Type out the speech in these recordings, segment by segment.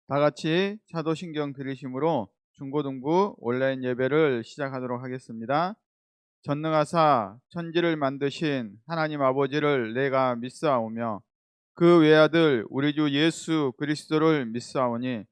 다 같이 사도신경 들으심으로 중고등부 온라인 예배를 시작하도록 하겠습니다. 전능하사 천지를 만드신 하나님 아버지를 내가 믿사오며 그 외아들 우리 주 예수 그리스도를 믿사오니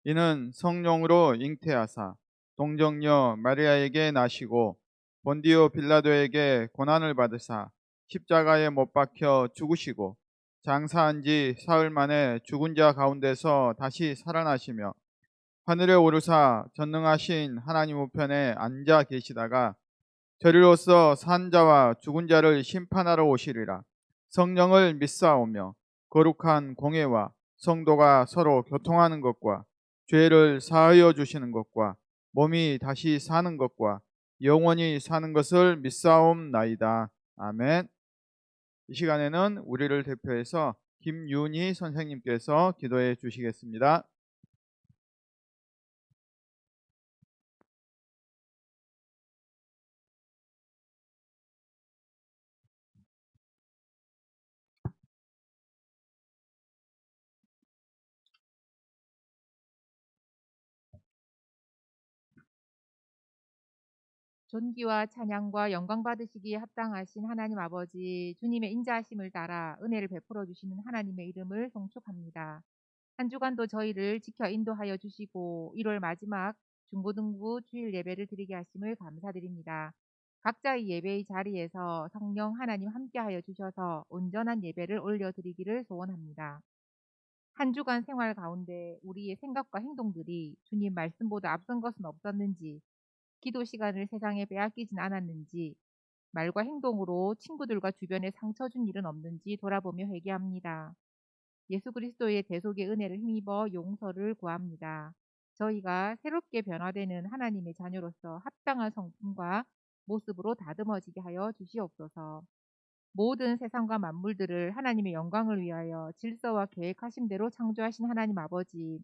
이는 성령으로 잉태하사 동정녀 마리아에게 나시고 본디오 빌라도에게 고난을 받으사 십자가에 못 박혀 죽으시고 장사한 지 사흘 만에 죽은 자 가운데서 다시 살아나시며 하늘에 오르사 전능하신 하나님 우편에 앉아 계시다가 저리로서 산 자와 죽은 자를 심판하러 오시리라. 성령을 믿사오며 거룩한 공회와 성도가 서로 교통하는 것과 죄를 사하여 주시는 것과 몸이 다시 사는 것과 영원히 사는 것을 믿사옵나이다. 아멘. 이 시간에는 우리를 대표해서 김윤희 선생님께서 기도해 주시겠습니다. 존귀와 찬양과 영광 받으시기에 합당하신 하나님 아버지, 주님의 인자하심을 따라 은혜를 베풀어 주시는 하나님의 이름을 송축합니다. 한 주간도 저희를 지켜 인도하여 주시고 1월 마지막 중고등부 주일 예배를 드리게 하심을 감사드립니다. 각자의 예배의 자리에서 성령 하나님 함께하여 주셔서 온전한 예배를 올려드리기를 소원합니다. 한 주간 생활 가운데 우리의 생각과 행동들이 주님 말씀보다 앞선 것은 없었는지, 기도 시간을 세상에 빼앗기진 않았는지, 말과 행동으로 친구들과 주변에 상처 준 일은 없는지 돌아보며 회개합니다. 예수 그리스도의 대속의 은혜를 힘입어 용서를 구합니다. 저희가 새롭게 변화되는 하나님의 자녀로서 합당한 성품과 모습으로 다듬어지게 하여 주시옵소서. 모든 세상과 만물들을 하나님의 영광을 위하여 질서와 계획하심대로 창조하신 하나님 아버지,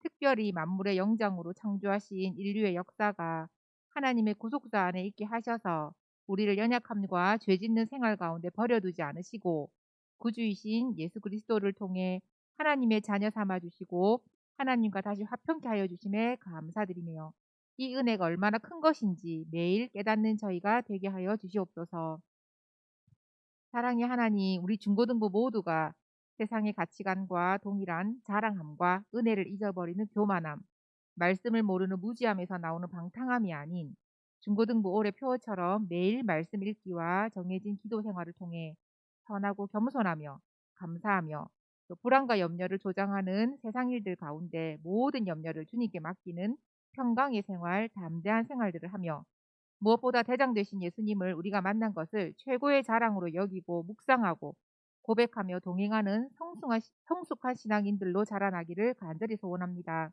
특별히 만물의 영장으로 창조하신 인류의 역사가 하나님의 구속사 안에 있게 하셔서 우리를 연약함과 죄 짓는 생활 가운데 버려두지 않으시고 구주이신 예수 그리스도를 통해 하나님의 자녀 삼아 주시고 하나님과 다시 화평케 하여 주심에 감사드리며, 이 은혜가 얼마나 큰 것인지 매일 깨닫는 저희가 되게 하여 주시옵소서. 사랑의 하나님, 우리 중고등부 모두가 세상의 가치관과 동일한 자랑함과 은혜를 잊어버리는 교만함, 말씀을 모르는 무지함에서 나오는 방탕함이 아닌 중고등부 올해 표어처럼 매일 말씀 읽기와 정해진 기도 생활을 통해 선하고 겸손하며 감사하며 또 불안과 염려를 조장하는 세상 일들 가운데 모든 염려를 주님께 맡기는 평강의 생활, 담대한 생활들을 하며, 무엇보다 대장 되신 예수님을 우리가 만난 것을 최고의 자랑으로 여기고 묵상하고 고백하며 동행하는 성숙한 신앙인들로 자라나기를 간절히 소원합니다.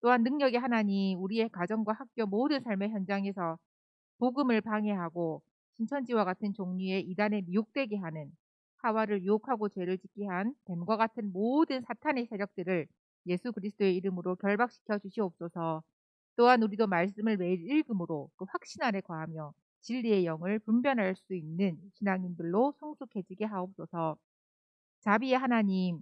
또한 능력의 하나님, 우리의 가정과 학교 모든 삶의 현장에서 복음을 방해하고 신천지와 같은 종류의 이단에 미혹되게 하는, 하와를 유혹하고 죄를 짓게 한 뱀과 같은 모든 사탄의 세력들을 예수 그리스도의 이름으로 결박시켜 주시옵소서. 또한 우리도 말씀을 매일 읽음으로 그 확신 안에 거하며 진리의 영을 분별할 수 있는 신앙인들로 성숙해지게 하옵소서. 자비의 하나님,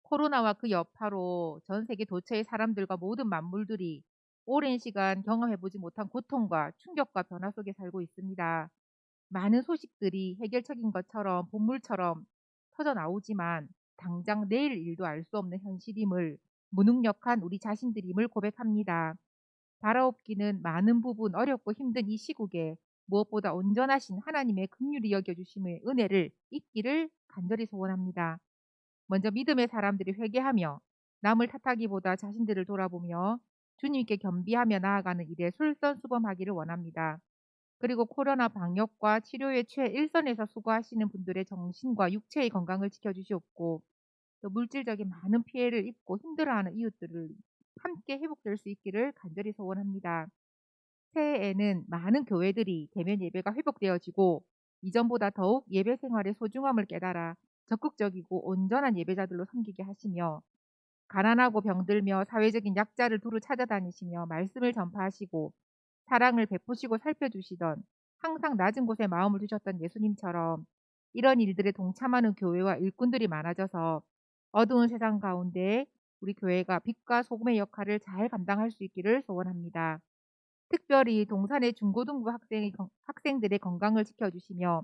코로나와 그 여파로 전 세계 도처의 사람들과 모든 만물들이 오랜 시간 경험해보지 못한 고통과 충격과 변화 속에 살고 있습니다. 많은 소식들이 해결책인 것처럼 본물처럼 터져 나오지만 당장 내일 일도 알 수 없는 현실임을, 무능력한 우리 자신들임을 고백합니다. 바라옵기는 많은 부분 어렵고 힘든 이 시국에 무엇보다 온전하신 하나님의 긍휼히 여겨주심의 은혜를 잊기를 간절히 소원합니다. 먼저 믿음의 사람들이 회개하며 남을 탓하기보다 자신들을 돌아보며 주님께 겸비하며 나아가는 일에 솔선수범하기를 원합니다. 그리고 코로나 방역과 치료의 최일선에서 수고하시는 분들의 정신과 육체의 건강을 지켜주시옵고, 또 물질적인 많은 피해를 입고 힘들어하는 이웃들을 함께 회복될 수 있기를 간절히 소원합니다. 새해에는 많은 교회들이 대면 예배가 회복되어지고 이전보다 더욱 예배 생활의 소중함을 깨달아 적극적이고 온전한 예배자들로 섬기게 하시며, 가난하고 병들며 사회적인 약자를 두루 찾아다니시며 말씀을 전파하시고 사랑을 베푸시고 살펴주시던, 항상 낮은 곳에 마음을 두셨던 예수님처럼 이런 일들에 동참하는 교회와 일꾼들이 많아져서 어두운 세상 가운데 우리 교회가 빛과 소금의 역할을 잘 감당할 수 있기를 소원합니다. 특별히 동산의 중고등부 학생들의 건강을 지켜주시며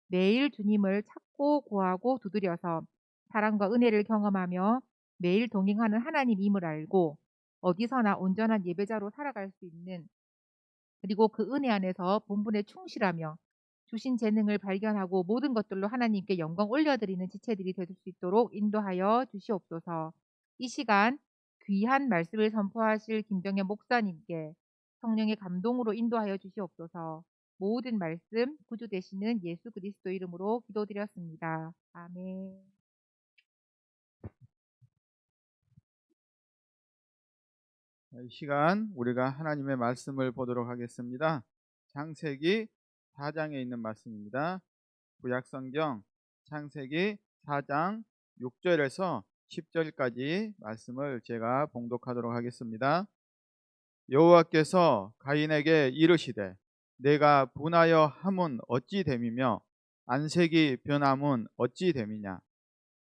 매일 주님을 찾고 구하고 두드려서 사랑과 은혜를 경험하며 매일 동행하는 하나님임을 알고 어디서나 온전한 예배자로 살아갈 수 있는, 그리고 그 은혜 안에서 본분에 충실하며 주신 재능을 발견하고 모든 것들로 하나님께 영광 올려드리는 지체들이 될 수 있도록 인도하여 주시옵소서. 이 시간 귀한 말씀을 선포하실 김정현 목사님께 성령의 감동으로 인도하여 주시옵소서. 모든 말씀 구주 되시는 예수 그리스도 이름으로 기도드렸습니다. 아멘. 이 시간 우리가 하나님의 말씀을 보도록 하겠습니다. 창세기 4장에 있는 말씀입니다. 구약성경 창세기 4장 6절에서 10절까지 말씀을 제가 봉독하도록 하겠습니다. 여호와께서 가인에게 이르시되 내가 분하여 함은 어찌 됨이며 안색이 변함은 어찌 됨이냐.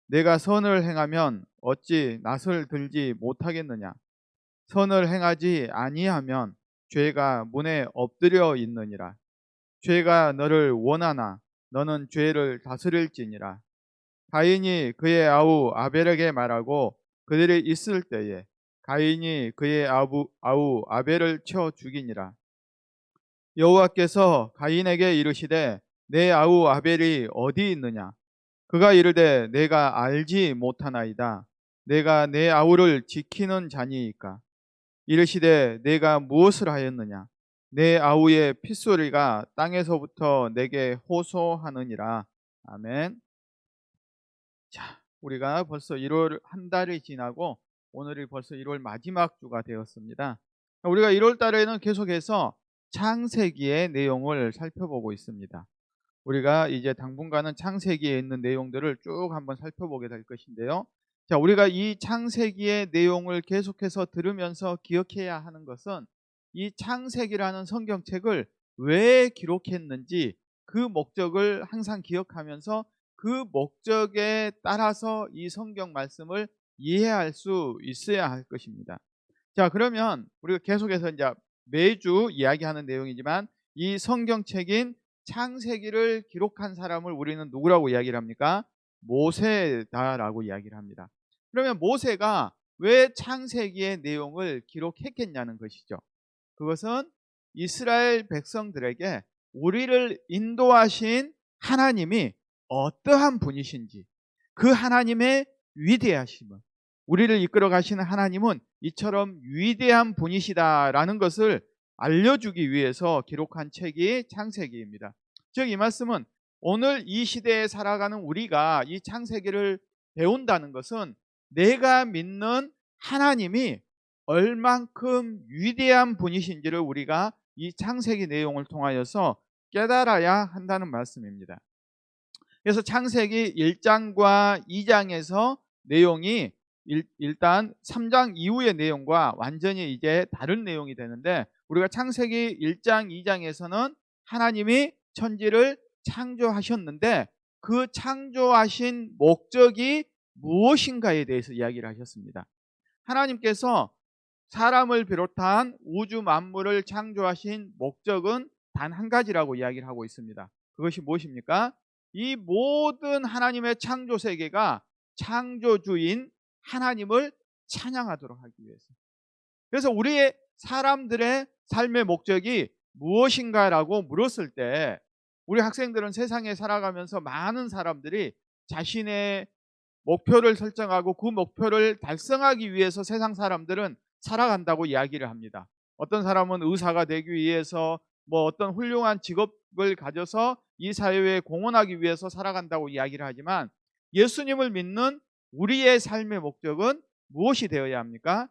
내가 선을 행하면 어찌 낯을 들지 못하겠느냐. 선을 행하지 아니하면 죄가 문에 엎드려 있느니라. 죄가 너를 원하나 너는 죄를 다스릴지니라. 가인이 그의 아우 아벨에게 말하고 그들이 있을 때에 가인이 그의 아우 아벨을 쳐 죽이니라. 여호와께서 가인에게 이르시되 내 아우 아벨이 어디 있느냐. 그가 이르되 내가 알지 못하나이다. 내가 내 아우를 지키는 자니이까. 이르시되 내가 무엇을 하였느냐. 내 아우의 핏소리가 땅에서부터 내게 호소하느니라. 아멘. 자, 우리가 벌써 1월 한 달이 지나고 오늘이 벌써 1월 마지막 주가 되었습니다. 우리가 1월 달에는 계속해서 창세기의 내용을 살펴보고 있습니다. 우리가 이제 당분간은 창세기에 있는 내용들을 쭉 한번 살펴보게 될 것인데요. 자, 우리가 이 창세기의 내용을 계속해서 들으면서 기억해야 하는 것은 이 창세기라는 성경책을 왜 기록했는지 그 목적을 항상 기억하면서 그 목적에 따라서 이 성경 말씀을 이해할 수 있어야 할 것입니다. 자, 그러면 우리가 계속해서 이제 매주 이야기하는 내용이지만 이 성경책인 창세기를 기록한 사람을 우리는 누구라고 이야기를 합니까? 모세다라고 이야기를 합니다. 그러면 모세가 왜 창세기의 내용을 기록했겠냐는 것이죠. 그것은 이스라엘 백성들에게 우리를 인도하신 하나님이 어떠한 분이신지, 그 하나님의 위대하심을, 우리를 이끌어 가시는 하나님은 이처럼 위대한 분이시다라는 것을 알려주기 위해서 기록한 책이 창세기입니다. 즉 이 말씀은 오늘 이 시대에 살아가는 우리가 이 창세기를 배운다는 것은 내가 믿는 하나님이 얼만큼 위대한 분이신지를 우리가 이 창세기 내용을 통하여서 깨달아야 한다는 말씀입니다. 그래서 창세기 1장과 2장에서 내용이 일단 3장 이후의 내용과 완전히 이제 다른 내용이 되는데, 우리가 창세기 1장, 2장에서는 하나님이 천지를 창조하셨는데 그 창조하신 목적이 무엇인가에 대해서 이야기를 하셨습니다. 하나님께서 사람을 비롯한 우주 만물을 창조하신 목적은 단 한 가지라고 이야기를 하고 있습니다. 그것이 무엇입니까? 이 모든 하나님의 창조 세계가 창조주인 하나님을 찬양하도록 하기 위해서. 그래서 우리의 사람들의 삶의 목적이 무엇인가라고 물었을 때, 우리 학생들은 세상에 살아가면서 많은 사람들이 자신의 목표를 설정하고 그 목표를 달성하기 위해서 세상 사람들은 살아간다고 이야기를 합니다. 어떤 사람은 의사가 되기 위해서, 어떤 훌륭한 직업을 가져서 이 사회에 공헌하기 위해서 살아간다고 이야기를 하지만, 예수님을 믿는 우리의 삶의 목적은 무엇이 되어야 합니까?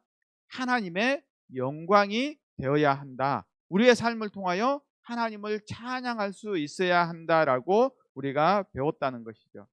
하나님의 영광이 되어야 한다. 우리의 삶을 통하여 하나님을 찬양할 수 있어야 한다라고 우리가 배웠다는 것이죠.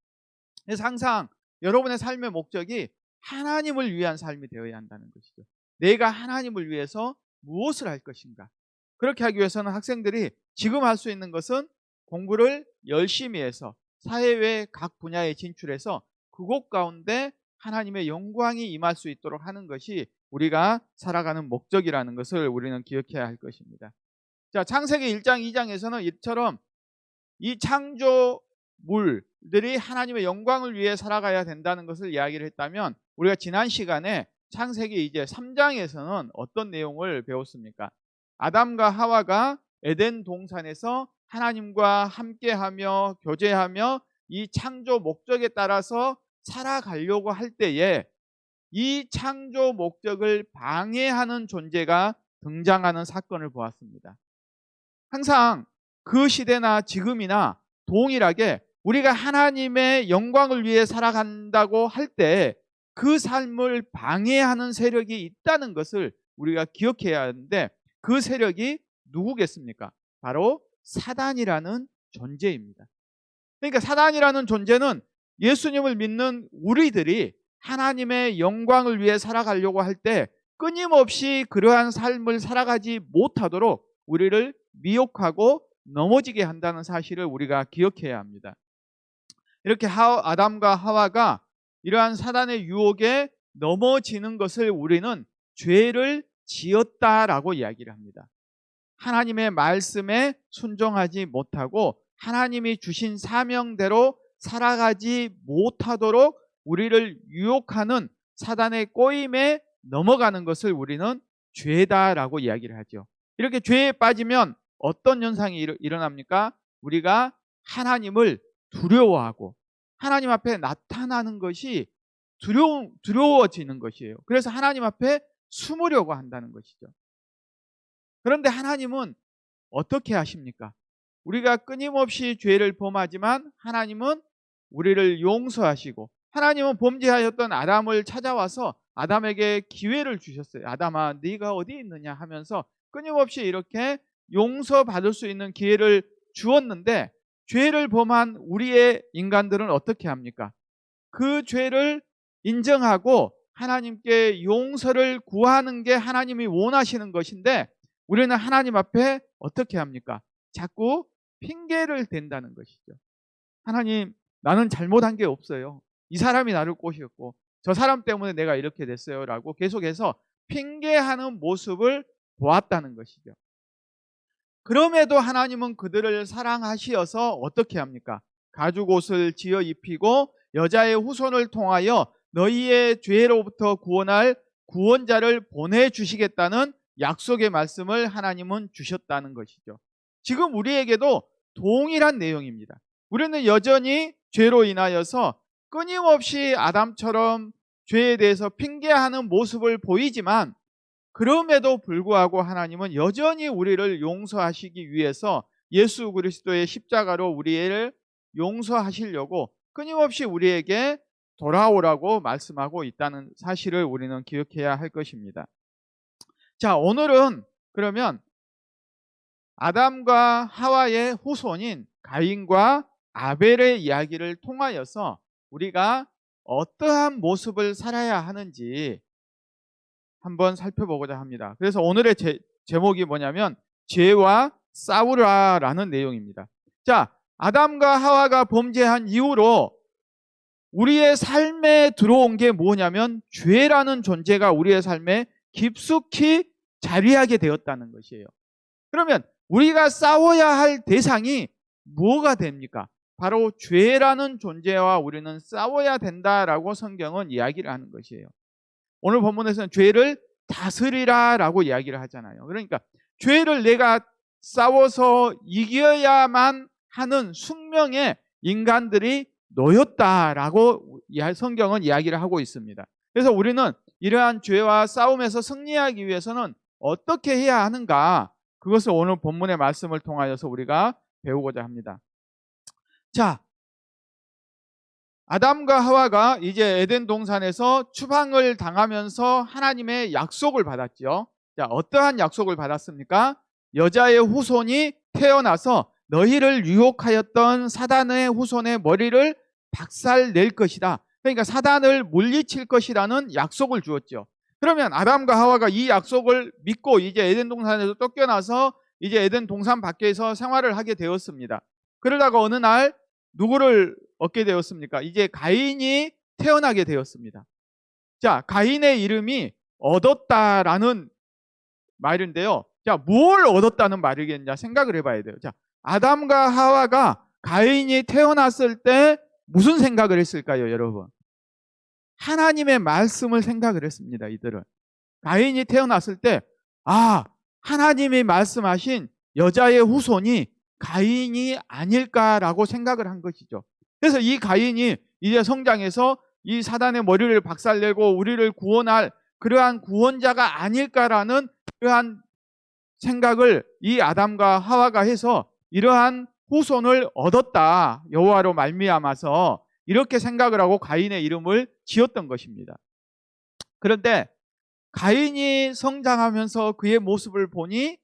그래서 항상 여러분의 삶의 목적이 하나님을 위한 삶이 되어야 한다는 것이죠. 내가 하나님을 위해서 무엇을 할 것인가. 그렇게 하기 위해서는 학생들이 지금 할 수 있는 것은 공부를 열심히 해서 사회의 각 분야에 진출해서 그곳 가운데 하나님의 영광이 임할 수 있도록 하는 것이 우리가 살아가는 목적이라는 것을 우리는 기억해야 할 것입니다. 자, 창세기 1장 2장에서는 이처럼 이 창조물들이 하나님의 영광을 위해 살아가야 된다는 것을 이야기를 했다면, 우리가 지난 시간에 창세기 이제 3장에서는 어떤 내용을 배웠습니까? 아담과 하와가 에덴 동산에서 하나님과 함께하며 교제하며 이 창조 목적에 따라서 살아가려고 할 때에 이 창조 목적을 방해하는 존재가 등장하는 사건을 보았습니다. 항상 그 시대나 지금이나 동일하게 우리가 하나님의 영광을 위해 살아간다고 할 때 그 삶을 방해하는 세력이 있다는 것을 우리가 기억해야 하는데, 그 세력이 누구겠습니까? 바로 사단이라는 존재입니다. 그러니까 사단이라는 존재는 예수님을 믿는 우리들이 하나님의 영광을 위해 살아가려고 할 때 끊임없이 그러한 삶을 살아가지 못하도록 우리를 미혹하고 넘어지게 한다는 사실을 우리가 기억해야 합니다. 이렇게 아담과 하와가 이러한 사단의 유혹에 넘어지는 것을 우리는 죄를 지었다라고 이야기를 합니다. 하나님의 말씀에 순종하지 못하고 하나님이 주신 사명대로 살아가지 못하도록 우리를 유혹하는 사단의 꼬임에 넘어가는 것을 우리는 죄다라고 이야기를 하죠. 이렇게 죄에 빠지면 어떤 현상이 일어납니까? 우리가 하나님을 두려워하고 하나님 앞에 나타나는 것이 두려워지는 것이에요. 그래서 하나님 앞에 숨으려고 한다는 것이죠. 그런데 하나님은 어떻게 하십니까? 우리가 끊임없이 죄를 범하지만 하나님은 우리를 용서하시고, 하나님은 범죄하였던 아담을 찾아와서 아담에게 기회를 주셨어요. 아담아, 네가 어디 있느냐 하면서 끊임없이 이렇게 용서받을 수 있는 기회를 주었는데, 죄를 범한 우리의 인간들은 어떻게 합니까? 그 죄를 인정하고 하나님께 용서를 구하는 게 하나님이 원하시는 것인데, 우리는 하나님 앞에 어떻게 합니까? 자꾸 핑계를 댄다는 것이죠. 하나님, 나는 잘못한 게 없어요. 이 사람이 나를 꼬셨고 저 사람 때문에 내가 이렇게 됐어요 라고 계속해서 핑계하는 모습을 보았다는 것이죠. 그럼에도 하나님은 그들을 사랑하시어서 어떻게 합니까? 가죽옷을 지어 입히고 여자의 후손을 통하여 너희의 죄로부터 구원할 구원자를 보내주시겠다는 약속의 말씀을 하나님은 주셨다는 것이죠. 지금 우리에게도 동일한 내용입니다. 우리는 여전히 죄로 인하여서 끊임없이 아담처럼 죄에 대해서 핑계하는 모습을 보이지만, 그럼에도 불구하고 하나님은 여전히 우리를 용서하시기 위해서 예수 그리스도의 십자가로 우리를 용서하시려고 끊임없이 우리에게 돌아오라고 말씀하고 있다는 사실을 우리는 기억해야 할 것입니다. 자, 오늘은 그러면 아담과 하와의 후손인 가인과 아벨의 이야기를 통하여서 우리가 어떠한 모습을 살아야 하는지 한번 살펴보고자 합니다. 그래서 오늘의 제목이 뭐냐면 죄와 싸우라라는 내용입니다. 자, 아담과 하와가 범죄한 이후로 우리의 삶에 들어온 게 뭐냐면 죄라는 존재가 우리의 삶에 깊숙이 자리하게 되었다는 것이에요. 그러면 우리가 싸워야 할 대상이 뭐가 됩니까? 바로 죄라는 존재와 우리는 싸워야 된다라고 성경은 이야기를 하는 것이에요. 오늘 본문에서는 죄를 다스리라라고 이야기를 하잖아요. 그러니까 죄를 내가 싸워서 이겨야만 하는 숙명에 인간들이 놓였다라고 성경은 이야기를 하고 있습니다. 그래서 우리는 이러한 죄와 싸움에서 승리하기 위해서는 어떻게 해야 하는가, 그것을 오늘 본문의 말씀을 통하여서 우리가 배우고자 합니다. 자, 아담과 하와가 이제 에덴 동산에서 추방을 당하면서 하나님의 약속을 받았죠. 자, 어떠한 약속을 받았습니까? 여자의 후손이 태어나서 너희를 유혹하였던 사단의 후손의 머리를 박살낼 것이다. 그러니까 사단을 물리칠 것이라는 약속을 주었죠. 그러면 아담과 하와가 이 약속을 믿고 이제 에덴 동산에서 쫓겨나서 이제 에덴 동산 밖에서 생활을 하게 되었습니다. 그러다가 어느 날 누구를 얻게 되었습니까? 이제 가인이 태어나게 되었습니다. 자, 가인의 이름이 얻었다라는 말인데요. 자, 뭘 얻었다는 말이겠냐 생각을 해봐야 돼요. 자, 아담과 하와가 가인이 태어났을 때 무슨 생각을 했을까요, 여러분? 하나님의 말씀을 생각을 했습니다, 이들은. 가인이 태어났을 때, 하나님이 말씀하신 여자의 후손이 가인이 아닐까라고 생각을 한 것이죠. 그래서 이 가인이 이제 성장해서 이 사단의 머리를 박살내고 우리를 구원할 그러한 구원자가 아닐까라는 그러한 생각을 이 아담과 하와가 해서 이러한 후손을 얻었다, 여호와로 말미암아서 이렇게 생각을 하고 가인의 이름을 지었던 것입니다. 그런데 가인이 성장하면서 그의 모습을 보니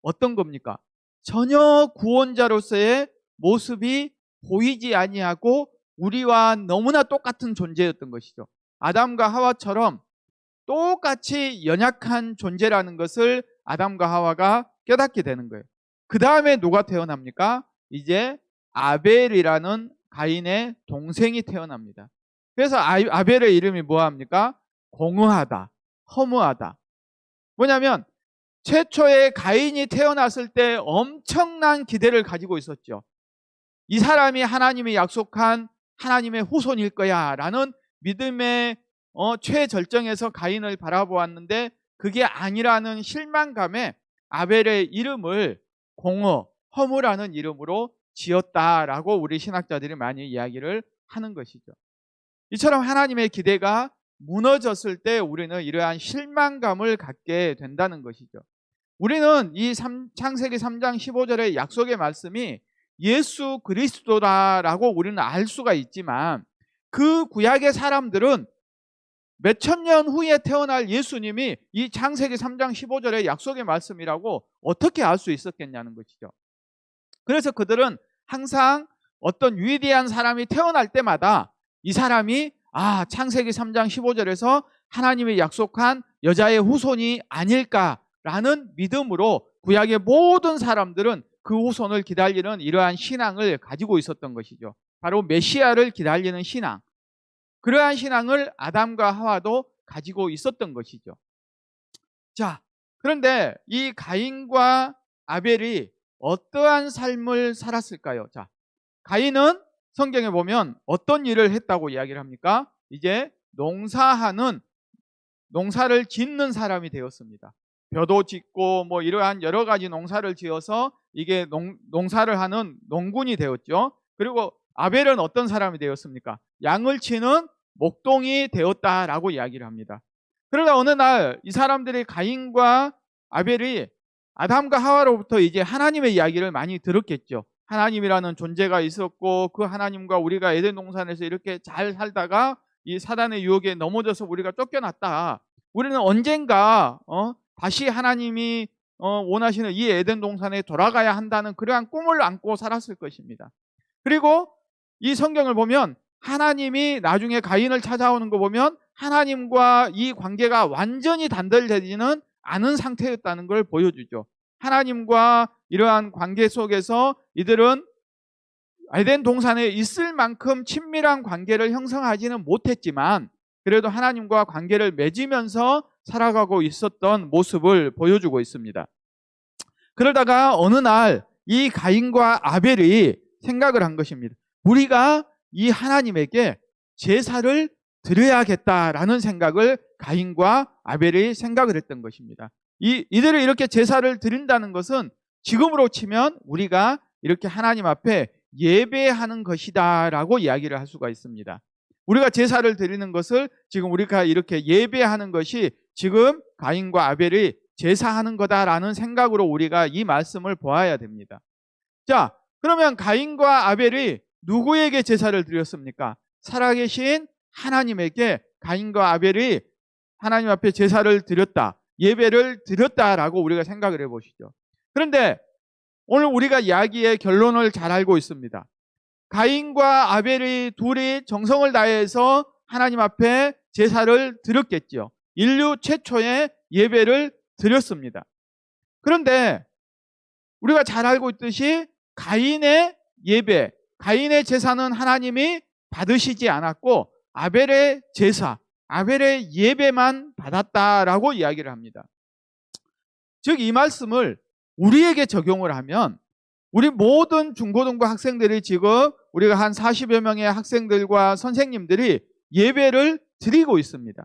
어떤 겁니까? 전혀 구원자로서의 모습이 보이지 아니하고 우리와 너무나 똑같은 존재였던 것이죠. 아담과 하와처럼 똑같이 연약한 존재라는 것을 아담과 하와가 깨닫게 되는 거예요. 그 다음에 누가 태어납니까? 이제 아벨이라는 가인의 동생이 태어납니다. 그래서 아벨의 이름이 뭐합니까? 공허하다, 허무하다. 뭐냐면 최초의 가인이 태어났을 때 엄청난 기대를 가지고 있었죠. 이 사람이 하나님이 약속한 하나님의 후손일 거야 라는 믿음의 최절정에서 가인을 바라보았는데 그게 아니라는 실망감에 아벨의 이름을 공허, 허무라는 이름으로 지었다라고 우리 신학자들이 많이 이야기를 하는 것이죠. 이처럼 하나님의 기대가 무너졌을 때 우리는 이러한 실망감을 갖게 된다는 것이죠. 우리는 이 창세기 3장 15절의 약속의 말씀이 예수 그리스도다라고 우리는 알 수가 있지만 그 구약의 사람들은 몇천 년 후에 태어날 예수님이 이 창세기 3장 15절의 약속의 말씀이라고 어떻게 알 수 있었겠냐는 것이죠. 그래서 그들은 항상 어떤 위대한 사람이 태어날 때마다 이 사람이 창세기 3장 15절에서 하나님이 약속한 여자의 후손이 아닐까라는 믿음으로 구약의 모든 사람들은 그 후손을 기다리는 이러한 신앙을 가지고 있었던 것이죠. 바로 메시아를 기다리는 신앙. 그러한 신앙을 아담과 하와도 가지고 있었던 것이죠. 자, 그런데 이 가인과 아벨이 어떠한 삶을 살았을까요? 자, 가인은 성경에 보면 어떤 일을 했다고 이야기를 합니까? 이제 농사를 짓는 사람이 되었습니다. 벼도 짓고 뭐 이러한 여러 가지 농사를 지어서 이게 농사를 하는 농군이 되었죠. 그리고 아벨은 어떤 사람이 되었습니까? 양을 치는 목동이 되었다라고 이야기를 합니다. 그러다 어느 날 이 사람들이 가인과 아벨이 아담과 하와로부터 이제 하나님의 이야기를 많이 들었겠죠. 하나님이라는 존재가 있었고 그 하나님과 우리가 에덴 동산에서 이렇게 잘 살다가 이 사단의 유혹에 넘어져서 우리가 쫓겨났다. 우리는 언젠가 다시 하나님이 원하시는 이 에덴 동산에 돌아가야 한다는 그러한 꿈을 안고 살았을 것입니다. 그리고 이 성경을 보면 하나님이 나중에 가인을 찾아오는 거 보면 하나님과 이 관계가 완전히 단절되지는 않은 상태였다는 걸 보여주죠. 하나님과 이러한 관계 속에서 이들은 에덴 동산에 있을 만큼 친밀한 관계를 형성하지는 못했지만 그래도 하나님과 관계를 맺으면서 살아가고 있었던 모습을 보여주고 있습니다. 그러다가 어느 날 이 가인과 아벨이 생각을 한 것입니다. 우리가 이 하나님에게 제사를 드려야겠다라는 생각을 가인과 아벨이 생각을 했던 것입니다. 이들을 이렇게 제사를 드린다는 것은 지금으로 치면 우리가 이렇게 하나님 앞에 예배하는 것이다라고 이야기를 할 수가 있습니다. 우리가 제사를 드리는 것을 지금 우리가 이렇게 예배하는 것이 지금 가인과 아벨이 제사하는 거다라는 생각으로 우리가 이 말씀을 보아야 됩니다. 자, 그러면 가인과 아벨이 누구에게 제사를 드렸습니까? 살아계신 하나님에게 가인과 아벨이 하나님 앞에 제사를 드렸다, 예배를 드렸다라고 우리가 생각을 해보시죠. 그런데 오늘 우리가 이야기의 결론을 잘 알고 있습니다. 가인과 아벨이 둘이 정성을 다해서 하나님 앞에 제사를 드렸겠죠. 인류 최초의 예배를 드렸습니다. 그런데 우리가 잘 알고 있듯이 가인의 예배, 가인의 제사는 하나님이 받으시지 않았고 아벨의 제사, 아벨의 예배만 받았다라고 이야기를 합니다. 즉 이 말씀을 우리에게 적용을 하면 우리 모든 중고등부 학생들이 지금 우리가 한 40여 명의 학생들과 선생님들이 예배를 드리고 있습니다.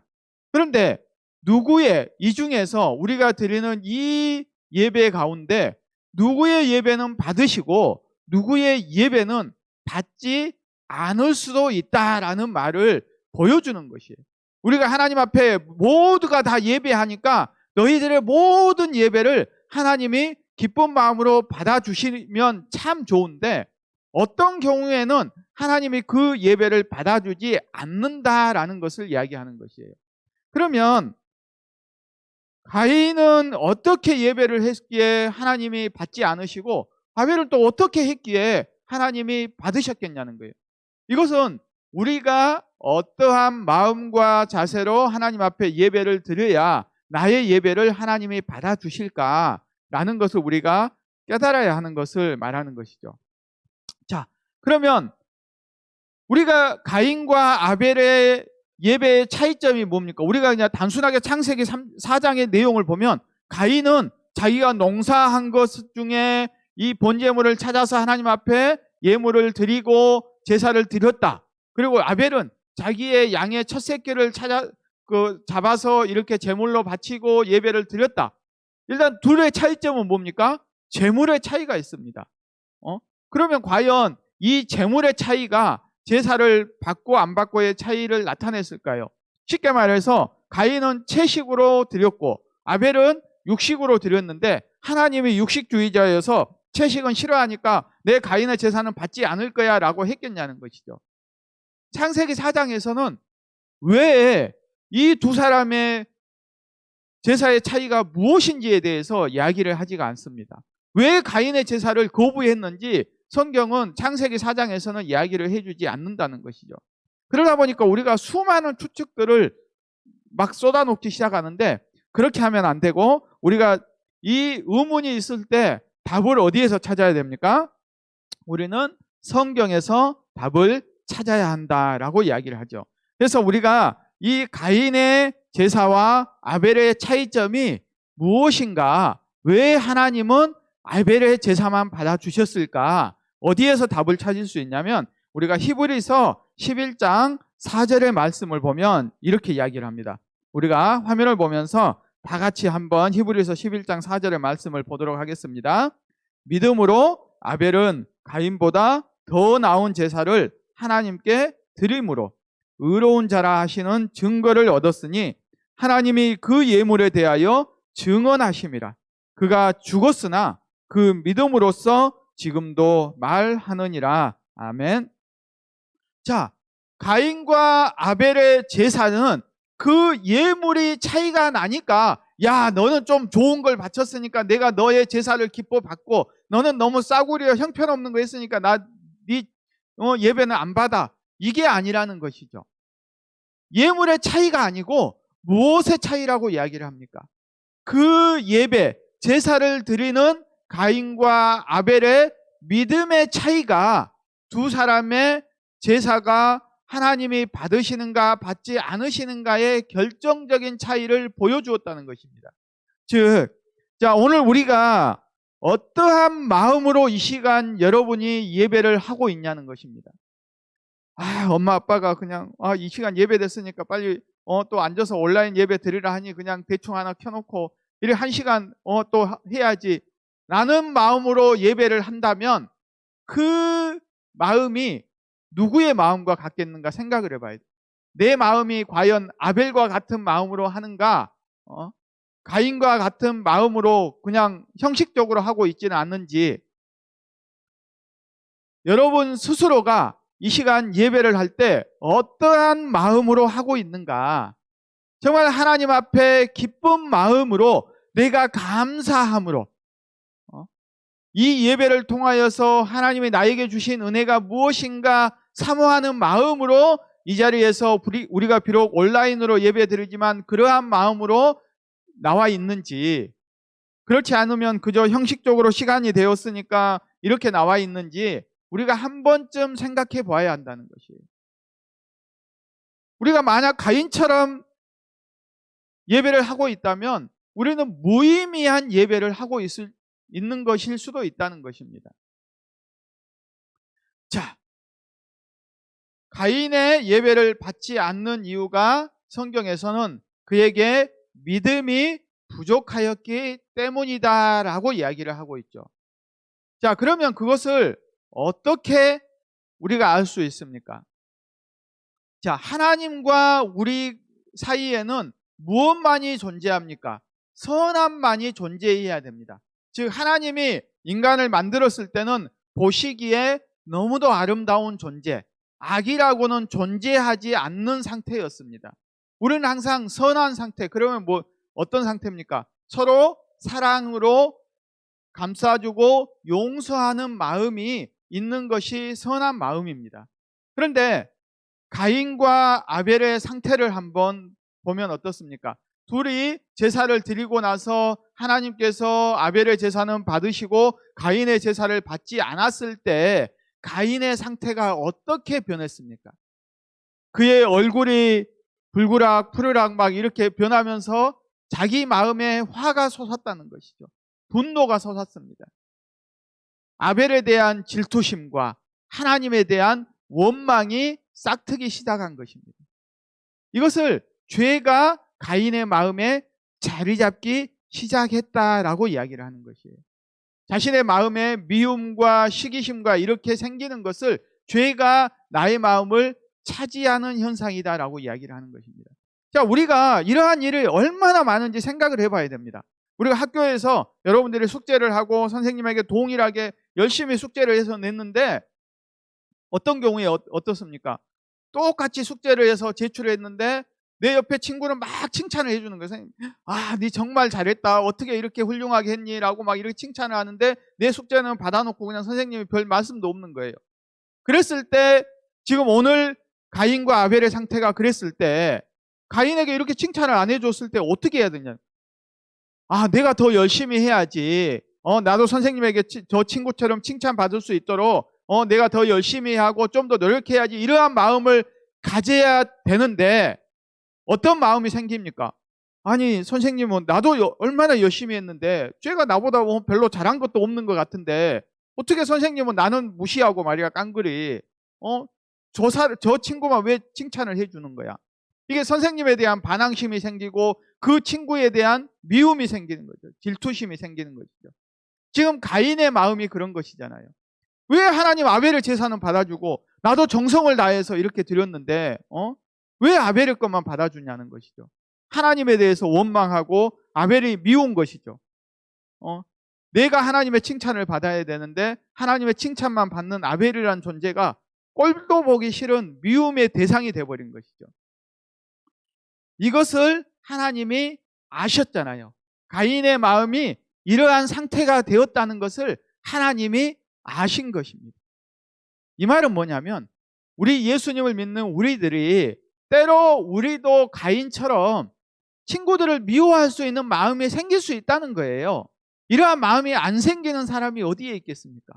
그런데 누구의 이 중에서 우리가 드리는 이 예배 가운데 누구의 예배는 받으시고 누구의 예배는 받지 않을 수도 있다라는 말을 보여주는 것이에요. 우리가 하나님 앞에 모두가 다 예배하니까 너희들의 모든 예배를 하나님이 기쁜 마음으로 받아주시면 참 좋은데 어떤 경우에는 하나님이 그 예배를 받아주지 않는다라는 것을 이야기하는 것이에요. 그러면 가인은 어떻게 예배를 했기에 하나님이 받지 않으시고 아벨은 또 어떻게 했기에 하나님이 받으셨겠냐는 거예요. 이것은 우리가 어떠한 마음과 자세로 하나님 앞에 예배를 드려야 나의 예배를 하나님이 받아주실까라는 것을 우리가 깨달아야 하는 것을 말하는 것이죠. 자, 그러면 우리가 가인과 아벨의 예배의 차이점이 뭡니까? 우리가 그냥 단순하게 창세기 4장의 내용을 보면 가인은 자기가 농사한 것 중에 이 번제물을 찾아서 하나님 앞에 예물을 드리고 제사를 드렸다. 그리고 아벨은 자기의 양의 첫 새끼를 잡아서 이렇게 제물로 바치고 예배를 드렸다. 일단 둘의 차이점은 뭡니까? 제물의 차이가 있습니다. 그러면 과연 이 제물의 차이가 제사를 받고 안 받고의 차이를 나타냈을까요? 쉽게 말해서 가인은 채식으로 드렸고 아벨은 육식으로 드렸는데 하나님이 육식주의자여서 채식은 싫어하니까 내 가인의 제사는 받지 않을 거야 라고 했겠냐는 것이죠. 창세기 4장에서는 왜 이 두 사람의 제사의 차이가 무엇인지에 대해서 이야기를 하지가 않습니다. 왜 가인의 제사를 거부했는지 성경은 창세기 4장에서는 이야기를 해주지 않는다는 것이죠. 그러다 보니까 우리가 수많은 추측들을 막 쏟아놓기 시작하는데 그렇게 하면 안 되고 우리가 이 의문이 있을 때 답을 어디에서 찾아야 됩니까? 우리는 성경에서 답을 찾아야 한다라고 이야기를 하죠. 그래서 우리가 이 가인의 제사와 아벨의 차이점이 무엇인가? 왜 하나님은 아벨의 제사만 받아주셨을까? 어디에서 답을 찾을 수 있냐면 우리가 히브리서 11장 4절의 말씀을 보면 이렇게 이야기를 합니다. 우리가 화면을 보면서 다 같이 한번 히브리서 11장 4절의 말씀을 보도록 하겠습니다. 믿음으로 아벨은 가인보다 더 나은 제사를 하나님께 드림으로 의로운 자라 하시는 증거를 얻었으니 하나님이 그 예물에 대하여 증언하심이라. 그가 죽었으나 그 믿음으로써 지금도 말하느니라. 아멘. 자, 가인과 아벨의 제사는 그 예물이 차이가 나니까 야 너는 좀 좋은 걸 바쳤으니까 내가 너의 제사를 기뻐 받고 너는 너무 싸구려 형편없는 거 했으니까 네 예배는 안 받아. 이게 아니라는 것이죠. 예물의 차이가 아니고 무엇의 차이라고 이야기를 합니까? 그 예배, 제사를 드리는 가인과 아벨의 믿음의 차이가 두 사람의 제사가 하나님이 받으시는가 받지 않으시는가의 결정적인 차이를 보여주었다는 것입니다. 즉, 자, 오늘 우리가 어떠한 마음으로 이 시간 여러분이 예배를 하고 있냐는 것입니다. 엄마 아빠가 그냥 이 시간 예배 됐으니까 빨리 또 앉아서 온라인 예배 드리라 하니 그냥 대충 하나 켜놓고 이렇게 한 시간 또 해야지 라는 마음으로 예배를 한다면 그 마음이 누구의 마음과 같겠는가 생각을 해봐야 돼. 내 마음이 과연 아벨과 같은 마음으로 하는가, 가인과 같은 마음으로 그냥 형식적으로 하고 있지는 않는지, 여러분 스스로가 이 시간 예배를 할 때 어떠한 마음으로 하고 있는가, 정말 하나님 앞에 기쁜 마음으로 내가 감사함으로 이 예배를 통하여서 하나님이 나에게 주신 은혜가 무엇인가 사모하는 마음으로 이 자리에서 우리가 비록 온라인으로 예배 드리지만 그러한 마음으로 나와 있는지, 그렇지 않으면 그저 형식적으로 시간이 되었으니까 이렇게 나와 있는지 우리가 한 번쯤 생각해 봐야 한다는 것이에요. 우리가 만약 가인처럼 예배를 하고 있다면 우리는 무의미한 예배를 하고 있는 것일 수도 있다는 것입니다. 자, 가인의 예배를 받지 않는 이유가 성경에서는 그에게 믿음이 부족하였기 때문이다라고 이야기를 하고 있죠. 자, 그러면 그것을 어떻게 우리가 알 수 있습니까? 자, 하나님과 우리 사이에는 무엇만이 존재합니까? 선함만이 존재해야 됩니다. 즉 하나님이 인간을 만들었을 때는 보시기에 너무도 아름다운 존재, 악이라고는 존재하지 않는 상태였습니다. 우리는 항상 선한 상태, 그러면 어떤 상태입니까? 서로 사랑으로 감싸주고 용서하는 마음이 있는 것이 선한 마음입니다. 그런데 가인과 아벨의 상태를 한번 보면 어떻습니까? 둘이 제사를 드리고 나서 하나님께서 아벨의 제사는 받으시고 가인의 제사를 받지 않았을 때 가인의 상태가 어떻게 변했습니까? 그의 얼굴이 불그락 푸르락 막 이렇게 변하면서 자기 마음에 화가 솟았다는 것이죠. 분노가 솟았습니다. 아벨에 대한 질투심과 하나님에 대한 원망이 싹트기 시작한 것입니다. 이것을 죄가 가인의 마음에 자리 잡기 시작했다라고 이야기를 하는 것이에요. 자신의 마음에 미움과 시기심과 이렇게 생기는 것을 죄가 나의 마음을 차지하는 현상이다라고 이야기를 하는 것입니다. 자, 우리가 이러한 일이 얼마나 많은지 생각을 해봐야 됩니다. 우리가 학교에서 여러분들이 숙제를 하고 선생님에게 동일하게 열심히 숙제를 해서 냈는데 어떤 경우에 어떻습니까? 똑같이 숙제를 해서 제출했는데 내 옆에 친구는 막 칭찬을 해주는 거예요. 선생님, 네 정말 잘했다. 어떻게 이렇게 훌륭하게 했니? 라고 막 이렇게 칭찬을 하는데 내 숙제는 받아놓고 그냥 선생님이 별 말씀도 없는 거예요. 그랬을 때 지금 오늘 가인과 아벨의 상태가 그랬을 때 가인에게 이렇게 칭찬을 안 해줬을 때 어떻게 해야 되냐? 내가 더 열심히 해야지. 나도 선생님에게 저 친구처럼 칭찬받을 수 있도록 내가 더 열심히 하고 좀 더 노력해야지. 이러한 마음을 가져야 되는데 어떤 마음이 생깁니까? 아니 선생님은 나도 얼마나 열심히 했는데 쟤가 나보다 별로 잘한 것도 없는 것 같은데 어떻게 선생님은 나는 무시하고 말이야 깡그리 저 친구만 왜 칭찬을 해주는 거야? 이게 선생님에 대한 반항심이 생기고 그 친구에 대한 미움이 생기는 거죠. 질투심이 생기는 것이죠. 지금 가인의 마음이 그런 것이잖아요. 왜 하나님 아벨의 제사는 받아주고 나도 정성을 다해서 이렇게 드렸는데 왜 아벨의 것만 받아주냐는 것이죠. 하나님에 대해서 원망하고 아벨이 미운 것이죠. 내가 하나님의 칭찬을 받아야 되는데 하나님의 칭찬만 받는 아벨이라는 존재가 꼴도 보기 싫은 미움의 대상이 되어버린 것이죠. 이것을 하나님이 아셨잖아요. 가인의 마음이 이러한 상태가 되었다는 것을 하나님이 아신 것입니다. 이 말은 뭐냐면 우리 예수님을 믿는 우리들이 때로 우리도 가인처럼 친구들을 미워할 수 있는 마음이 생길 수 있다는 거예요. 이러한 마음이 안 생기는 사람이 어디에 있겠습니까?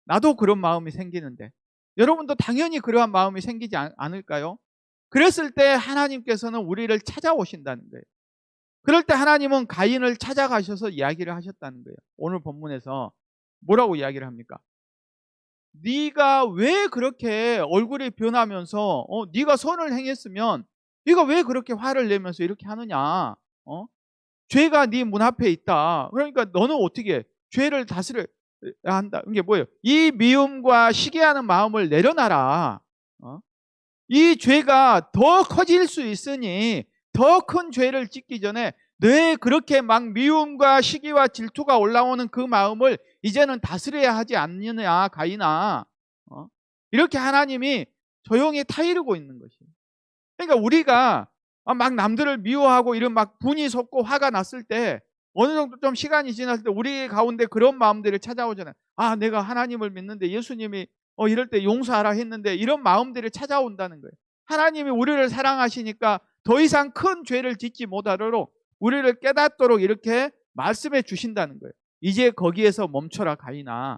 나도 그런 마음이 생기는데 여러분도 당연히 그러한 마음이 생기지 않을까요? 그랬을 때 하나님께서는 우리를 찾아오신다는 거예요. 그럴 때 하나님은 가인을 찾아가셔서 이야기를 하셨다는 거예요. 오늘 본문에서 뭐라고 이야기를 합니까? 네가 왜 그렇게 얼굴이 변하면서 네가 선을 행했으면 네가 왜 그렇게 화를 내면서 이렇게 하느냐? 죄가 네 문 앞에 있다. 그러니까 너는 어떻게 해? 죄를 다스려야 한다. 이게 뭐예요? 이 미움과 시기하는 마음을 내려놔라. 이 죄가 더 커질 수 있으니 더 큰 죄를 짓기 전에 왜 그렇게 막 미움과 시기와 질투가 올라오는 그 마음을 이제는 다스려야 하지 않느냐 가인아. 이렇게 하나님이 조용히 타이르고 있는 것이에요. 그러니까 우리가 막 남들을 미워하고 이런 막 분이 솟고 화가 났을 때 어느 정도 좀 시간이 지났을 때 우리 가운데 그런 마음들이 찾아오잖아요. 내가 하나님을 믿는데 예수님이 이럴 때 용서하라 했는데 이런 마음들이 찾아온다는 거예요. 하나님이 우리를 사랑하시니까 더 이상 큰 죄를 짓지 못하도록 우리를 깨닫도록 이렇게 말씀해 주신다는 거예요. 이제 거기에서 멈춰라 가인아.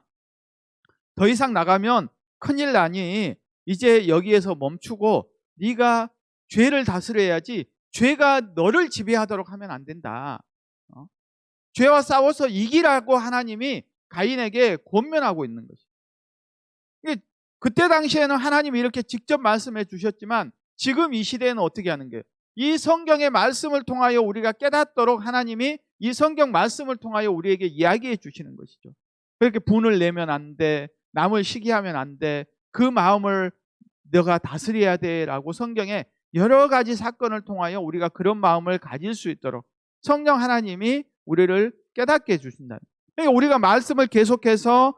더 이상 나가면 큰일 나니 이제 여기에서 멈추고 네가 죄를 다스려야지 죄가 너를 지배하도록 하면 안 된다. 죄와 싸워서 이기라고 하나님이 가인에게 권면하고 있는 것이죠. 그때 당시에는 하나님이 이렇게 직접 말씀해 주셨지만 지금 이 시대에는 어떻게 하는 거예요? 이 성경의 말씀을 통하여 우리가 깨닫도록 하나님이 이 성경 말씀을 통하여 우리에게 이야기해 주시는 것이죠. 그렇게 분을 내면 안 돼. 남을 시기하면 안 돼. 그 마음을 너가 다스려야 돼 라고 성경에 여러 가지 사건을 통하여 우리가 그런 마음을 가질 수 있도록 성령 하나님이 우리를 깨닫게 해주신다. 그러니까 우리가 말씀을 계속해서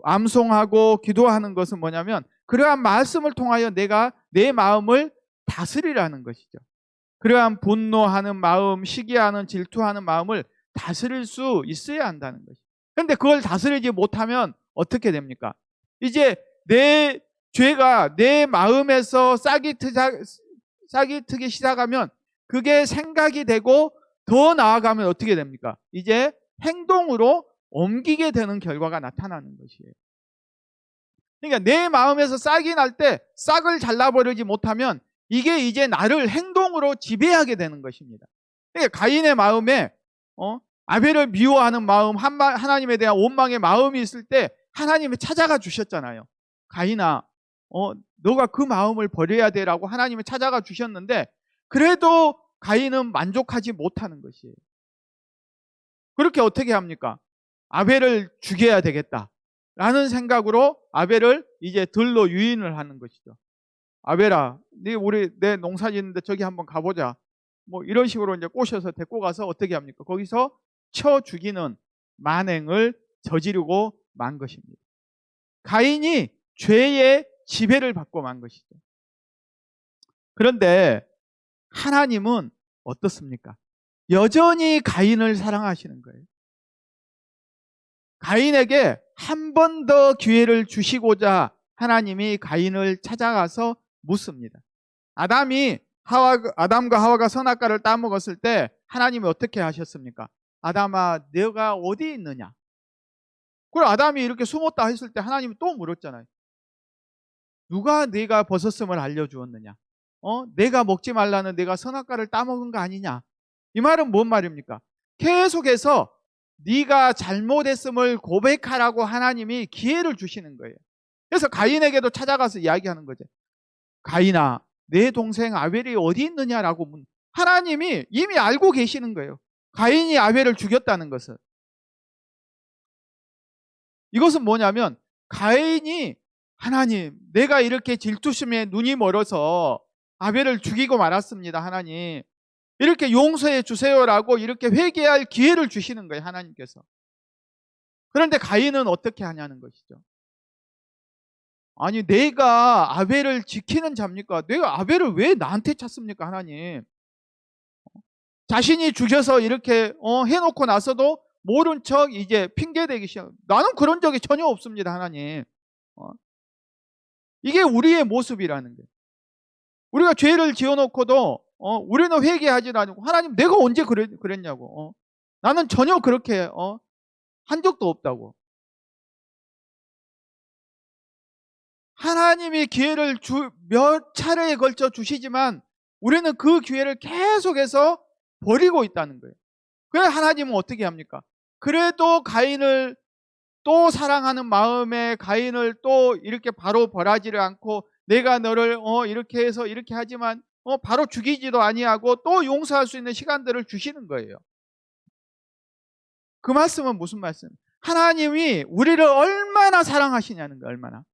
암송하고 기도하는 것은 뭐냐면 그러한 말씀을 통하여 내가 내 마음을 다스리라는 것이죠. 그러한 분노하는 마음, 시기하는 질투하는 마음을 다스릴 수 있어야 한다는 것이죠. 그런데 그걸 다스리지 못하면 어떻게 됩니까? 이제 내 죄가 내 마음에서 싹이 트기 시작하면 그게 생각이 되고 더 나아가면 어떻게 됩니까? 이제 행동으로 옮기게 되는 결과가 나타나는 것이에요. 그러니까 내 마음에서 싹이 날 때 싹을 잘라버리지 못하면 이게 이제 나를 행동으로 지배하게 되는 것입니다. 그러니까 가인의 마음에 아벨을 미워하는 마음, 하나님에 대한 원망의 마음이 있을 때 하나님이 찾아가 주셨잖아요. 가인아, 너가 그 마음을 버려야 돼라고 하나님이 찾아가 주셨는데 그래도 가인은 만족하지 못하는 것이에요. 그렇게 어떻게 합니까? 아벨을 죽여야 되겠다라는 생각으로 아벨을 이제 들로 유인을 하는 것이죠. 아벨아, 내 농사 짓는데 저기 한번 가보자. 뭐 이런 식으로 이제 꼬셔서 데리고 가서 어떻게 합니까? 거기서 쳐 죽이는 만행을 저지르고 만 것입니다. 가인이 죄의 지배를 받고 만 것이죠. 그런데 하나님은 어떻습니까? 여전히 가인을 사랑하시는 거예요. 가인에게 한 번 더 기회를 주시고자 하나님이 가인을 찾아가서 묻습니다. 아담과 하와가 선악과를 따먹었을 때 하나님이 어떻게 하셨습니까? 아담아, 너가 어디 있느냐? 그리고 아담이 이렇게 숨었다 했을 때 하나님이 또 물었잖아요. 누가 네가 벗었음을 알려주었느냐? 내가 먹지 말라는 내가 선악과를 따먹은 거 아니냐? 이 말은 뭔 말입니까? 계속해서 네가 잘못했음을 고백하라고 하나님이 기회를 주시는 거예요. 그래서 가인에게도 찾아가서 이야기하는 거죠. 가인아, 내 동생 아벨이 어디 있느냐라고 하나님이 이미 알고 계시는 거예요. 가인이 아벨을 죽였다는 것을. 이것은 뭐냐면 가인이 하나님, 내가 이렇게 질투심에 눈이 멀어서 아벨을 죽이고 말았습니다. 하나님, 이렇게 용서해 주세요라고 이렇게 회개할 기회를 주시는 거예요. 하나님께서. 그런데 가인은 어떻게 하냐는 것이죠. 아니, 내가 아벨을 지키는 자입니까? 내가 아벨을 왜 나한테 찾습니까? 하나님, 자신이 죽여서 이렇게 해놓고 나서도 모른 척 이제 핑계대기 시작. 나는 그런 적이 전혀 없습니다. 하나님. 이게 우리의 모습이라는 거예요. 우리가 죄를 지어놓고도 우리는 회개하지 않고 하나님, 내가 언제 그랬냐고. 나는 전혀 그렇게 한 적도 없다고. 하나님이 기회를 몇 차례에 걸쳐 주시지만 우리는 그 기회를 계속해서 버리고 있다는 거예요. 그래서 하나님은 어떻게 합니까? 그래도 가인을 또 사랑하는 마음에 가인을 또 이렇게 바로 벌하지를 않고 내가 너를 이렇게 해서 이렇게 하지만 바로 죽이지도 아니하고 또 용서할 수 있는 시간들을 주시는 거예요. 그 말씀은 무슨 말씀? 하나님이 우리를 얼마나 사랑하시냐는 거예요. 얼마나.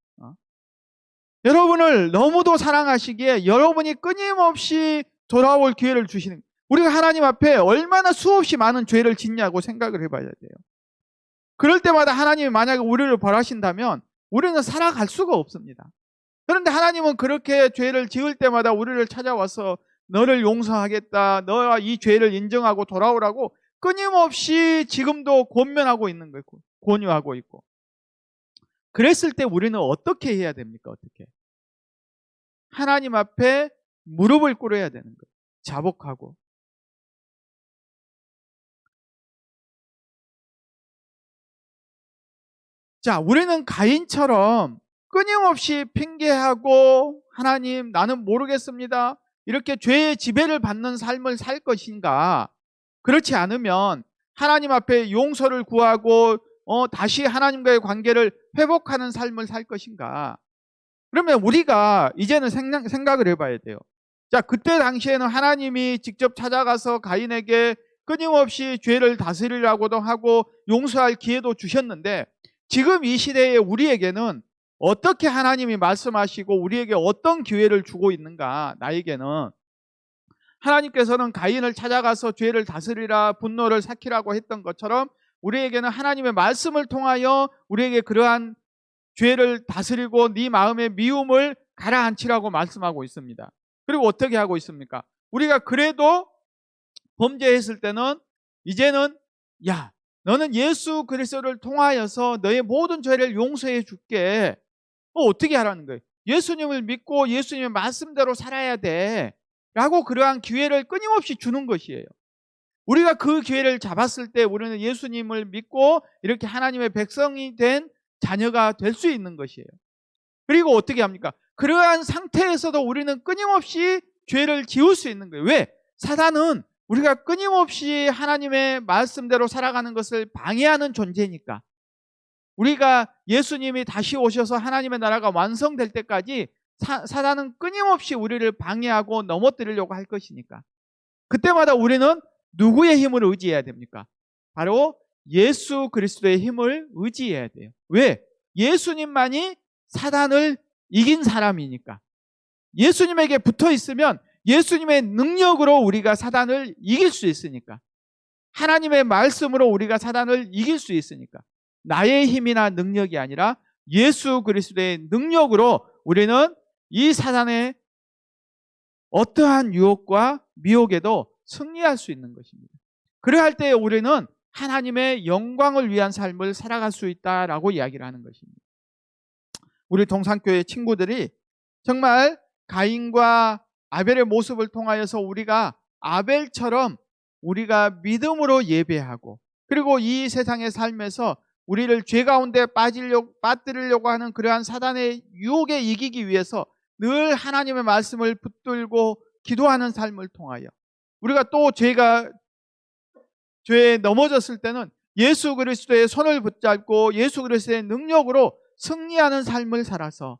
여러분을 너무도 사랑하시기에 여러분이 끊임없이 돌아올 기회를 주시는 거예요. 우리가 하나님 앞에 얼마나 수없이 많은 죄를 짓냐고 생각을 해봐야 돼요. 그럴 때마다 하나님이 만약에 우리를 벌하신다면 우리는 살아갈 수가 없습니다. 그런데 하나님은 그렇게 죄를 지을 때마다 우리를 찾아와서 너를 용서하겠다, 너가 이 죄를 인정하고 돌아오라고 끊임없이 지금도 권면하고 있는 거예요. 권유하고 있고. 그랬을 때 우리는 어떻게 해야 됩니까? 어떻게? 하나님 앞에 무릎을 꿇어야 되는 거예요. 자복하고. 자, 우리는 가인처럼 끊임없이 핑계하고 하나님, 나는 모르겠습니다, 이렇게 죄의 지배를 받는 삶을 살 것인가? 그렇지 않으면 하나님 앞에 용서를 구하고 다시 하나님과의 관계를 회복하는 삶을 살 것인가? 그러면 우리가 이제는 생각을 해봐야 돼요. 자, 그때 당시에는 하나님이 직접 찾아가서 가인에게 끊임없이 죄를 다스리라고도 하고 용서할 기회도 주셨는데, 지금 이 시대에 우리에게는 어떻게 하나님이 말씀하시고 우리에게 어떤 기회를 주고 있는가? 나에게는 하나님께서는 가인을 찾아가서 죄를 다스리라, 분노를 삭히라고 했던 것처럼 우리에게는 하나님의 말씀을 통하여 우리에게 그러한 죄를 다스리고 네 마음의 미움을 가라앉히라고 말씀하고 있습니다. 그리고 어떻게 하고 있습니까? 우리가 그래도 범죄했을 때는 이제는 야, 너는 예수 그리스도를 통하여서 너의 모든 죄를 용서해 줄게. 어떻게 하라는 거예요? 예수님을 믿고 예수님의 말씀대로 살아야 돼 라고 그러한 기회를 끊임없이 주는 것이에요. 우리가 그 기회를 잡았을 때 우리는 예수님을 믿고 이렇게 하나님의 백성이 된 자녀가 될 수 있는 것이에요. 그리고 어떻게 합니까? 그러한 상태에서도 우리는 끊임없이 죄를 지을 수 있는 거예요. 왜? 사단은 우리가 끊임없이 하나님의 말씀대로 살아가는 것을 방해하는 존재니까. 우리가 예수님이 다시 오셔서 하나님의 나라가 완성될 때까지 사단은 끊임없이 우리를 방해하고 넘어뜨리려고 할 것이니까. 그때마다 우리는 누구의 힘을 의지해야 됩니까? 바로 예수 그리스도의 힘을 의지해야 돼요. 왜? 예수님만이 사단을 이긴 사람이니까. 예수님에게 붙어 있으면 예수님의 능력으로 우리가 사단을 이길 수 있으니까. 하나님의 말씀으로 우리가 사단을 이길 수 있으니까. 나의 힘이나 능력이 아니라 예수 그리스도의 능력으로 우리는 이 사단의 어떠한 유혹과 미혹에도 승리할 수 있는 것입니다. 그러할 때 우리는 하나님의 영광을 위한 삶을 살아갈 수 있다라고 이야기를 하는 것입니다. 우리 동산교회 친구들이 정말 가인과 아벨의 모습을 통하여서 우리가 아벨처럼 우리가 믿음으로 예배하고, 그리고 이 세상의 삶에서 우리를 죄 가운데 빠뜨리려고 하는 그러한 사단의 유혹에 이기기 위해서 늘 하나님의 말씀을 붙들고 기도하는 삶을 통하여 우리가 또 죄에 넘어졌을 때는 예수 그리스도의 손을 붙잡고 예수 그리스도의 능력으로 승리하는 삶을 살아서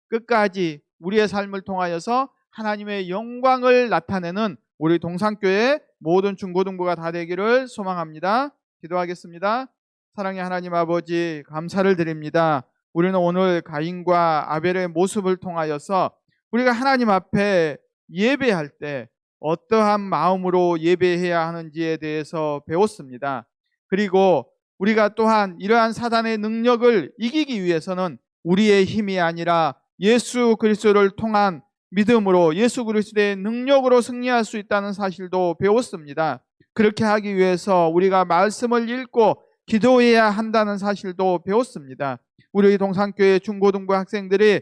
끝까지 우리의 삶을 통하여서 하나님의 영광을 나타내는 우리 동산교회 모든 중고등부가 다 되기를 소망합니다. 기도하겠습니다. 사랑의 하나님 아버지, 감사를 드립니다. 우리는 오늘 가인과 아벨의 모습을 통하여서 우리가 하나님 앞에 예배할 때 어떠한 마음으로 예배해야 하는지에 대해서 배웠습니다. 그리고 우리가 또한 이러한 사단의 능력을 이기기 위해서는 우리의 힘이 아니라 예수 그리스도를 통한 믿음으로 예수 그리스도의 능력으로 승리할 수 있다는 사실도 배웠습니다. 그렇게 하기 위해서 우리가 말씀을 읽고 기도해야 한다는 사실도 배웠습니다. 우리 동산교회 중고등부 학생들이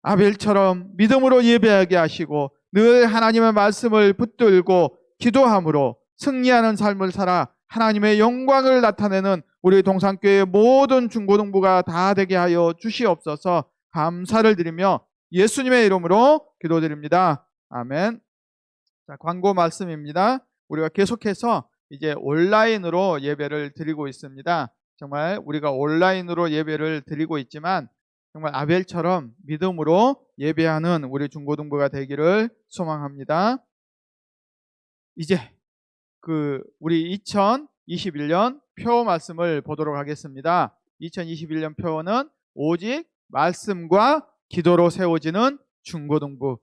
아벨처럼 믿음으로 예배하게 하시고 늘 하나님의 말씀을 붙들고 기도함으로 승리하는 삶을 살아 하나님의 영광을 나타내는 우리 동산교회 모든 중고등부가 다 되게 하여 주시옵소서. 감사를 드리며 예수님의 이름으로 기도드립니다. 아멘. 자, 광고 말씀입니다. 우리가 계속해서 이제 온라인으로 예배를 드리고 있습니다. 정말 우리가 온라인으로 예배를 드리고 있지만 정말 아벨처럼 믿음으로 예배하는 우리 중고등부가 되기를 소망합니다. 이제 우리 2021년 표 말씀을 보도록 하겠습니다. 2021년 표는 오직 말씀과 기도로 세워지는 중고등부.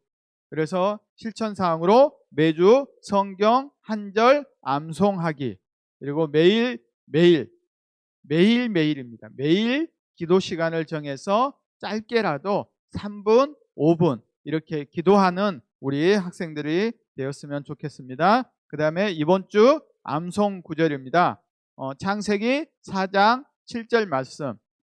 그래서 실천사항으로 매주 성경 한 절 암송하기, 그리고 매일입니다. 매일 기도 시간을 정해서 짧게라도 3분, 5분 이렇게 기도하는 우리 학생들이 되었으면 좋겠습니다. 그 다음에 이번 주 암송 구절입니다. 창세기 4장 7절 말씀.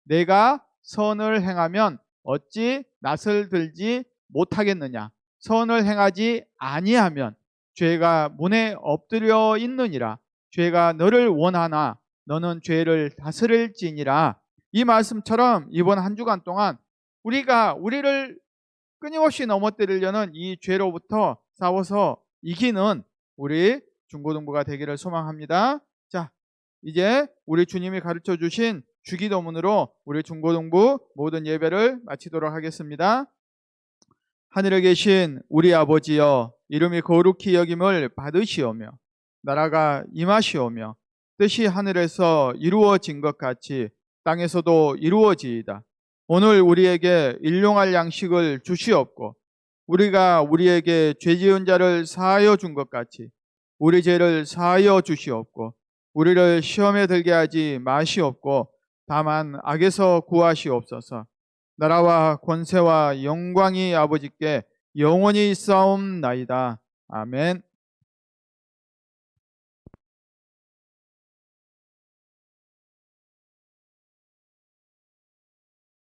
내가 선을 행하면 어찌 낯을 들지 못하겠느냐. 선을 행하지 아니하면 죄가 문에 엎드려 있느니라. 죄가 너를 원하나 너는 죄를 다스릴지니라. 이 말씀처럼 이번 한 주간 동안 우리를 끊임없이 넘어뜨리려는 이 죄로부터 싸워서 이기는 우리 중고등부가 되기를 소망합니다. 자, 이제 우리 주님이 가르쳐 주신 주기도문으로 우리 중고등부 모든 예배를 마치도록 하겠습니다. 하늘에 계신 우리 아버지여, 이름이 거룩히 여김을 받으시오며 나라가 임하시오며 뜻이 하늘에서 이루어진 것 같이 땅에서도 이루어지이다. 오늘 우리에게 일용할 양식을 주시옵고 우리가 우리에게 죄 지은 자를 사하여 준 것 같이 우리 죄를 사하여 주시옵고 우리를 시험에 들게 하지 마시옵고 다만 악에서 구하시옵소서. 나라와 권세와 영광이 아버지께 영원히 있사옵나이다. 아멘.